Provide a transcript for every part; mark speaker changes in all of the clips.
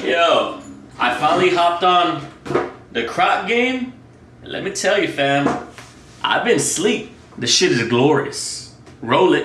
Speaker 1: Yo, I finally hopped on the croc game. And let me tell you, fam, I've been asleep. This shit is glorious. Roll it.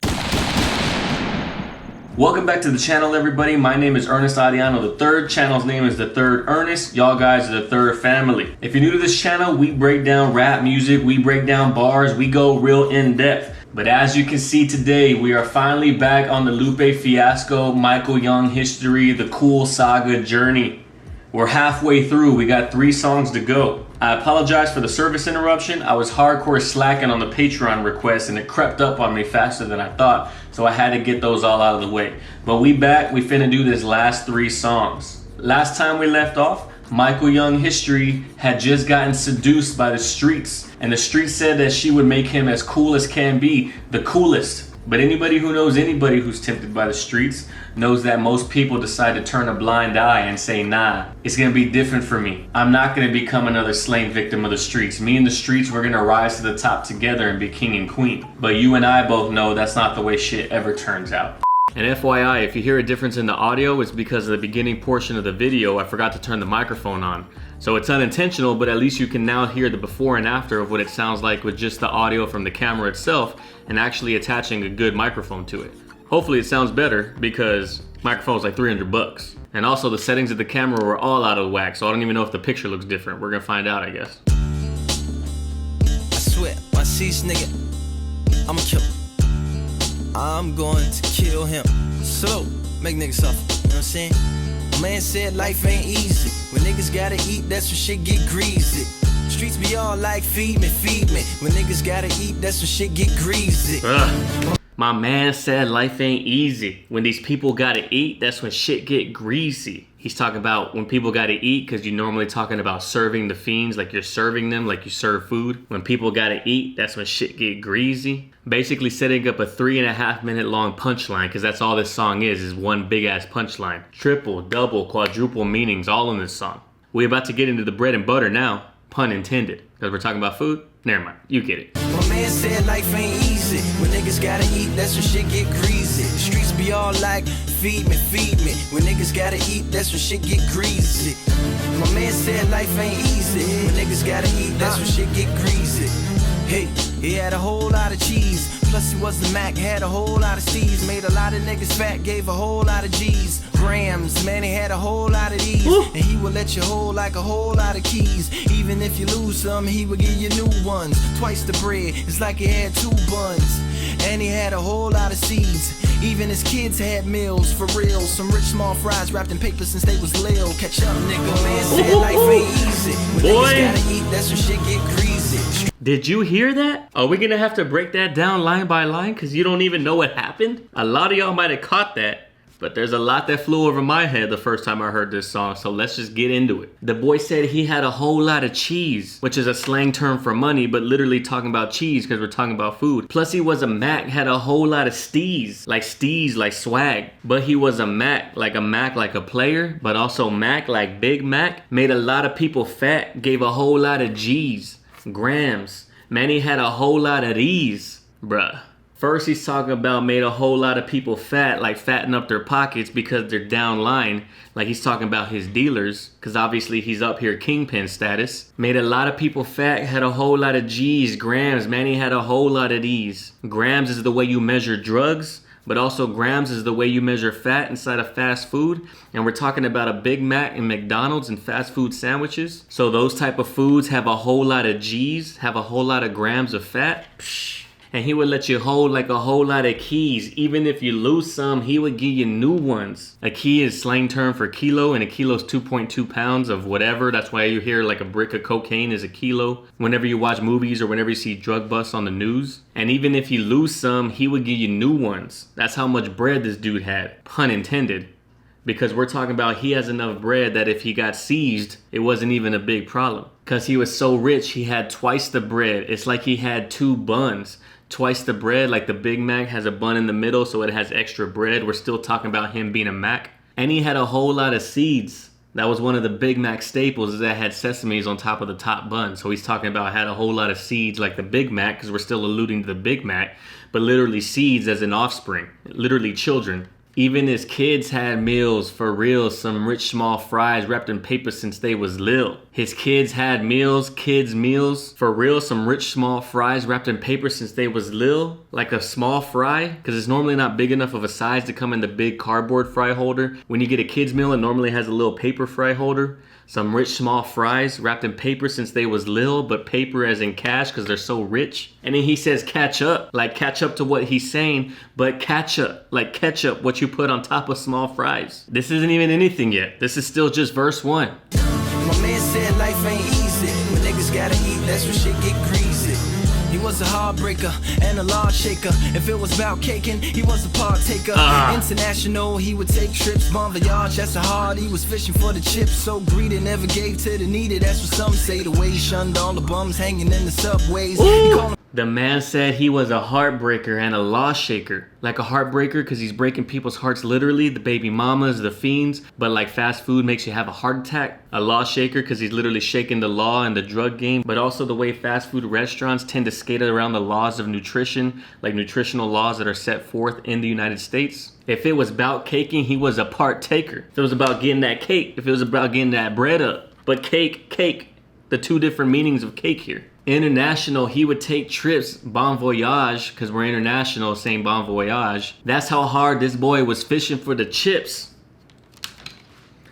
Speaker 1: Welcome back to the channel, everybody. My name is Ernest Adiano III. Channel's name is The Third Ernest. Y'all guys are the third family. If you're new to this channel, we break down rap music, we break down bars, we go real in depth. But as you can see today, we are finally back on the Lupe Fiasco, Michael Young history, the cool saga journey. We're halfway through, we got 3 songs to go. I apologize for the service interruption. I was hardcore slacking on the Patreon requests and it crept up on me faster than I thought, so I had to get those all out of the way. But we back, we finna do this last 3 songs. Last time we left off, Michael Young history had just gotten seduced by the streets, and the streets said that she would make him as cool as can be, the coolest. But anybody who knows anybody who's tempted by the streets knows that most people decide to turn a blind eye and say, nah, it's gonna be different for me. I'm not gonna become another slain victim of the streets. Me and the streets, we're gonna rise to the top together and be king and queen. But you and I both know that's not the way shit ever turns out. And FYI, if you hear a difference in the audio, it's because of the beginning portion of the video, I forgot to turn the microphone on. So it's unintentional, but at least you can now hear the before and after of what it sounds like with just the audio from the camera itself and actually attaching a good microphone to it. Hopefully it sounds better because microphone's like 300 bucks. And also the settings of the camera were all out of whack, so I don't even know if the picture looks different. We're gonna find out, I guess.
Speaker 2: I swear, my seats, nigga, I'ma kill him. I'm going to kill him. Slow, make niggas suffer, you know what I'm saying? Man said life ain't easy. When niggas gotta eat, that's when shit get greasy. Streets be all like, feed me, feed me. When niggas gotta eat, that's when shit get greasy.
Speaker 1: My man said life ain't easy. When these people gotta eat, that's when shit get greasy. He's talking about when people gotta eat, because you're normally talking about serving the fiends, like you're serving them, like you serve food. When people gotta eat, that's when shit get greasy. Basically setting up a 3.5 minute long punchline, because that's all this song is one big ass punchline. Triple, double, quadruple meanings all in this song. We're about to get into the bread and butter now, pun intended. Because we're talking about food? Never mind, you get it.
Speaker 2: My man said life ain't easy. When niggas gotta eat, that's when shit get greasy. The streets be all like, feed me, feed me. When niggas gotta eat, that's when shit get greasy. My man said life ain't easy. When niggas gotta eat, that's when shit get greasy. Hey, he had a whole lot of cheese. Plus he was the Mac, had a whole lot of C's. Made a lot of niggas fat, gave a whole lot of G's. Grams, man, he had a whole lot of these. And he would let you hold like a whole lot of keys. Even if you lose some, he would give you new ones. Twice the bread, it's like he had 2 buns. And he had a whole lot of seeds. Even his kids had meals, for real. Some rich small fries wrapped in paper since they was lil. Catch up, nigga, man said life ain't easy. When niggas gotta eat, that's when shit get greasy.
Speaker 1: Did you hear that? Are we gonna have to break that down line by line because you don't even know what happened? A lot of y'all might have caught that, but there's a lot that flew over my head the first time I heard this song, so let's just get into it. The boy said he had a whole lot of cheese, which is a slang term for money, but literally talking about cheese because we're talking about food. Plus he was a Mac, had a whole lot of steez like swag. But he was a Mac like a player, but also Mac like Big Mac. Made a lot of people fat, gave a whole lot of G's. Grams. Man, he had a whole lot of these, bruh. First he's talking about made a whole lot of people fat, like fatten up their pockets because they're down line. Like he's talking about his dealers, because obviously he's up here kingpin status. Made a lot of people fat, had a whole lot of G's. Grams, man, he had a whole lot of these. Grams is the way you measure drugs, but also grams is the way you measure fat inside of fast food. And we're talking about a Big Mac and McDonald's and fast food sandwiches. So those type of foods have a whole lot of G's, have a whole lot of grams of fat. Psh. And he would let you hold like a whole lot of keys. Even if you lose some, he would give you new ones. A key is slang term for kilo, and a kilo is 2.2 pounds of whatever. That's why you hear like a brick of cocaine is a kilo whenever you watch movies or whenever you see drug busts on the news. And even if you lose some, he would give you new ones. That's how much bread this dude had, pun intended. Because we're talking about he has enough bread that if he got seized, it wasn't even a big problem. Because he was so rich, he had twice the bread. It's like he had 2 buns. Twice the bread, like the Big Mac has a bun in the middle, so it has extra bread. We're still talking about him being a Mac. And he had a whole lot of seeds. That was one of the Big Mac staples, that had sesames on top of the top bun. So he's talking about had a whole lot of seeds like the Big Mac, because we're still alluding to the Big Mac, but literally seeds as in offspring, literally children. Even his kids had meals, for real, some rich small fries wrapped in paper since they was lil. His kids had meals, kids meals, for real, some rich small fries wrapped in paper since they was lil. Like a small fry, because it's normally not big enough of a size to come in the big cardboard fry holder. When you get a kid's meal, it normally has a little paper fry holder. Some rich small fries wrapped in paper since they was lil, but paper as in cash because they're so rich. And then he says catch up, like catch up to what he's saying, but catch up, like ketchup, what you put on top of small fries. This isn't even anything yet. This is still just verse 1.
Speaker 2: My man said life ain't easy. When niggas gotta eat, that's when shit get greasy. He was a heartbreaker and a law shaker. If it was about caking, he was a partaker. International, he would take trips. Bon voyage, that's a hard. He was fishing for the chips. So greedy, never gave to the needy. That's what some say. The way he shunned all the bums hanging in the subways. He called him.
Speaker 1: The man said he was a heartbreaker and a law shaker. Like a heartbreaker because he's breaking people's hearts literally, the baby mamas, the fiends. But like fast food makes you have a heart attack. A law shaker because he's literally shaking the law and the drug game. But also the way fast food restaurants tend to skate around the laws of nutrition, like nutritional laws that are set forth in the United States. If it was about caking, he was a partaker. If it was about getting that cake, if it was about getting that bread up. But cake, the two different meanings of cake here. International, he would take trips, bon voyage, because we're international, saying bon voyage. That's how hard this boy was fishing for the chips.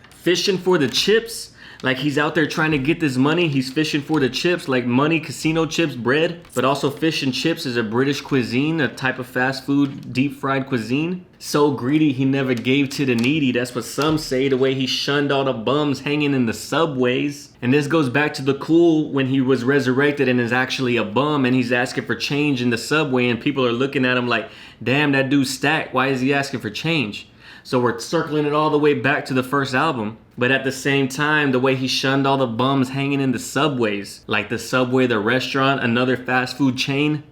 Speaker 1: Fishing for the chips? Like he's out there trying to get this money. He's fishing for the chips, like money, casino chips, bread. But also fish and chips is a British cuisine, a type of fast food, deep fried cuisine. So greedy, he never gave to the needy. That's what some say, the way he shunned all the bums hanging in the subways. And this goes back to the cool when he was resurrected and is actually a bum and he's asking for change in the subway and people are looking at him like, damn, that dude's stacked. Why is he asking for change? So we're circling it all the way back to the first album. But at the same time, the way he shunned all the bums hanging in the subways. Like the Subway, the restaurant, another fast food chain.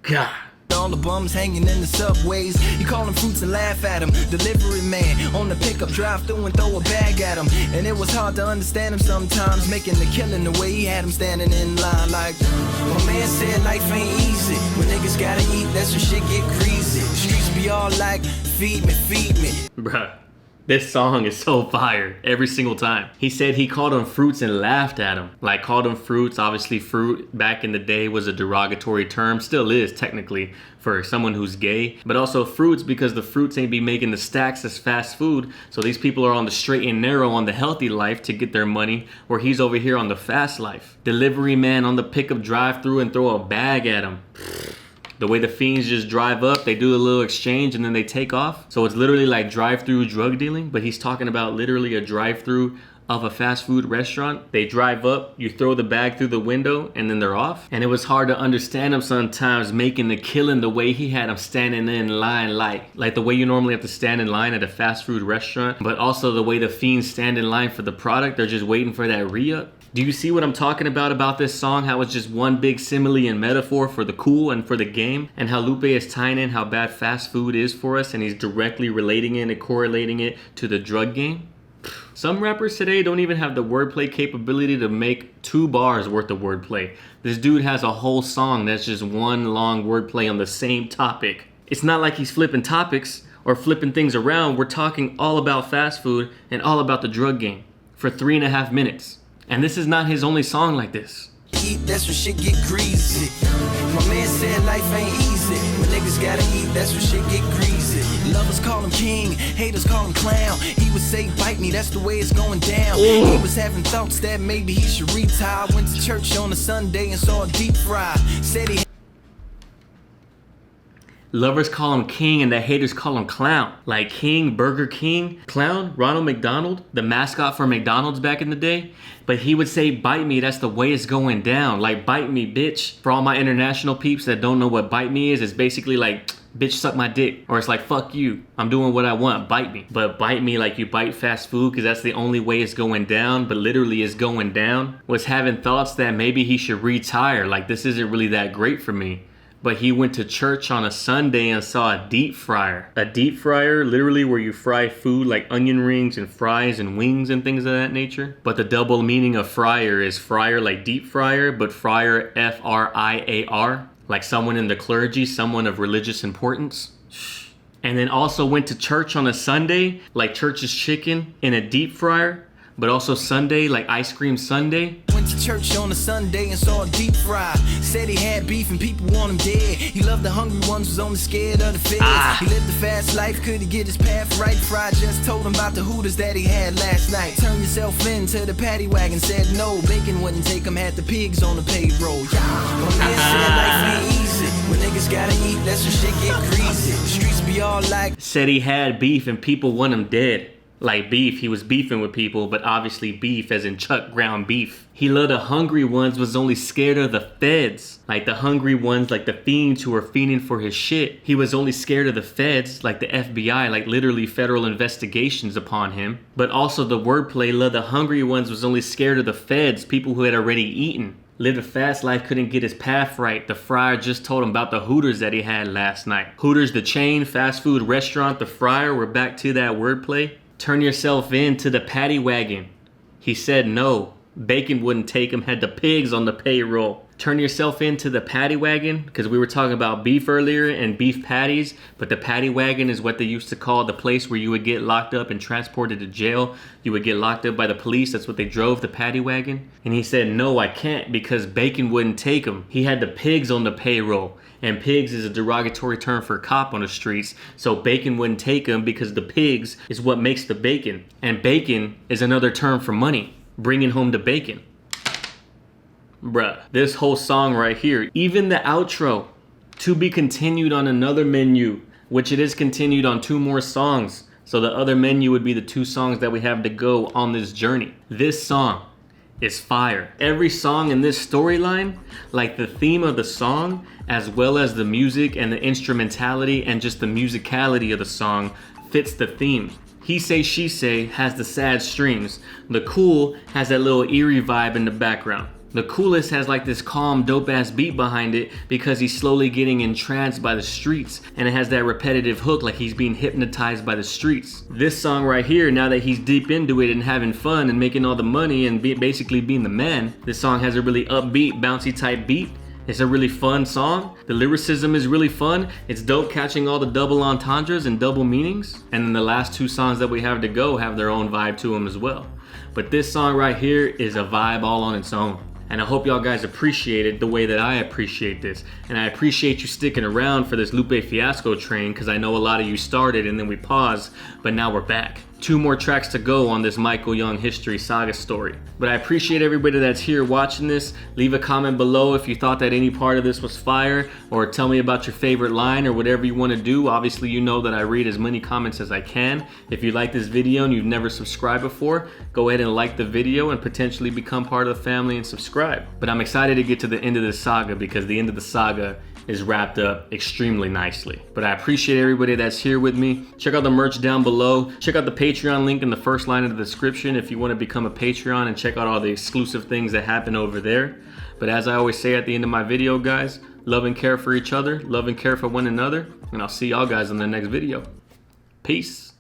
Speaker 1: God.
Speaker 2: All the bums hanging in the subways. You call them fruits and laugh at him. Delivery man on the pickup drive through and throw a bag at him. And it was hard to understand him sometimes, making the killing the way he had him standing in line. Like my man said, life ain't easy. When niggas gotta eat, that's when shit get greasy. The streets be all like, feed me, feed me.
Speaker 1: Bruh. This song is so fire every single time. He said he called them fruits and laughed at them. Like called them fruits. Obviously fruit back in the day was a derogatory term. Still is technically for someone who's gay. But also fruits because the fruits ain't be making the stacks as fast food. So these people are on the straight and narrow on the healthy life to get their money. Where he's over here on the fast life. Delivery man on the pickup drive through and throw a bag at him. The way the fiends just drive up, they do a little exchange and then they take off. So it's literally like drive-through drug dealing, but he's talking about literally a drive-through of a fast food restaurant. They drive up, you throw the bag through the window, and then they're off. And it was hard to understand him sometimes making the killing the way he had him standing in line, like the way you normally have to stand in line at a fast food restaurant, but also the way the fiends stand in line for the product. They're just waiting for that re-up. Do you see what I'm talking about this song? How it's just one big simile and metaphor for the cool and for the game, and how Lupe is tying in how bad fast food is for us, and he's directly relating it and correlating it to the drug game. Some rappers today don't even have the wordplay capability to make 2 bars worth of wordplay. This dude has a whole song that's just one long wordplay on the same topic. It's not like he's flipping topics or flipping things around. We're talking all about fast food and all about the drug game for 3.5 minutes. And this is not his only song like this.
Speaker 2: Eat, that's when shit get greasy. My man said life ain't easy. When niggas gotta eat, that's when shit get greasy. Lovers call him king, haters call him clown. He would say bite me, that's the way it's going down.
Speaker 1: Ooh.
Speaker 2: He was having thoughts that maybe he should retire. Went to church on a Sunday and saw a deep fry. Said he
Speaker 1: Lovers call him king and the haters call him clown. Like King, Burger King, clown, Ronald McDonald, the mascot for McDonald's back in the day. But he would say, bite me, that's the way it's going down. Like, bite me, bitch. For all my international peeps that don't know what bite me is, it's basically like, bitch, suck my dick. Or it's like, fuck you, I'm doing what I want, bite me. But bite me like you bite fast food because that's the only way it's going down, but literally it's going down. Was having thoughts that maybe he should retire. Like, this isn't really that great for me. But he went to church on a Sunday and saw a deep fryer. A deep fryer, literally where you fry food like onion rings and fries and wings and things of that nature. But the double meaning of fryer is fryer like deep fryer, but fryer F-R-I-A-R. Like someone in the clergy, someone of religious importance. And then also went to church on a Sunday, like church's chicken in a deep fryer, but also Sunday, like ice cream Sunday.
Speaker 2: Went to church on a Sunday and saw a deep fry. Said he had beef and people want him dead. He loved the hungry ones, was only scared of the feds. He lived a fast life, couldn't get his path right. Fry just told him about the hooters that he had last night. Turn yourself into the paddy wagon, said no. Bacon wouldn't take him, had the pigs on the payroll. My man said life ain't easy. When niggas gotta eat, that's when shit get greasy. The streets be all like.
Speaker 1: Said he had beef and people want him dead. Like beef, he was beefing with people, but obviously beef as in Chuck ground beef. He loved the hungry ones, was only scared of the feds. Like the hungry ones, like the fiends who were fiending for his shit. He was only scared of the feds, like the FBI, like literally federal investigations upon him. But also the wordplay, loved the hungry ones, was only scared of the feds, people who had already eaten. Lived a fast life, couldn't get his path right. The fryer just told him about the Hooters that he had last night. Hooters, the chain, fast food restaurant, the fryer, we're back to that wordplay. Turn yourself in to the paddy wagon. He said no. Bacon wouldn't take him, had the pigs on the payroll. Turn yourself into the paddy wagon, because we were talking about beef earlier and beef patties, but the paddy wagon is what they used to call the place where you would get locked up and transported to jail. You would get locked up by the police, that's what they drove, the paddy wagon. And he said, no, I can't, because bacon wouldn't take him. He had the pigs on the payroll. And pigs is a derogatory term for cop on the streets, so bacon wouldn't take him because the pigs is what makes the bacon. And bacon is another term for money, bringing home the bacon. Bruh, this whole song right here, even the outro, to be continued on another menu, which it is continued on 2 more songs. So the other menu would be the 2 songs that we have to go on this journey. This song is fire. Every song in this storyline, like the theme of the song, as well as the music and the instrumentality and just the musicality of the song, fits the theme. He Say She Say has the sad strings. The Cool has that little eerie vibe in the background. The Coolest has like this calm, dope ass beat behind it because he's slowly getting entranced by the streets, and it has that repetitive hook like he's being hypnotized by the streets. This song right here, now that he's deep into it and having fun and making all the money and basically being the man, this song has a really upbeat, bouncy type beat. It's a really fun song. The lyricism is really fun. It's dope catching all the double entendres and double meanings. And then the last 2 songs that we have to go have their own vibe to them as well. But this song right here is a vibe all on its own. And I hope y'all guys appreciate it the way that I appreciate this. And I appreciate you sticking around for this Lupe Fiasco train, because I know a lot of you started and then we paused, but now we're back. 2 more tracks to go on this Michael Young history saga story. But I appreciate everybody that's here watching this. Leave a comment below if you thought that any part of this was fire, or tell me about your favorite line or whatever you want to do. Obviously, you know that I read as many comments as I can. If you like this video and you've never subscribed before, go ahead and like the video and potentially become part of the family and subscribe. But I'm excited to get to the end of this saga, because the end of the saga is wrapped up extremely nicely. But I appreciate everybody that's here with me. Check out the merch down below. Check out the Patreon link in the first line of the description if you want to become a Patreon and check out all the exclusive things that happen over there. But as I always say at the end of my video, guys, love and care for each other, love and care for one another, and I'll see y'all guys in the next video. Peace.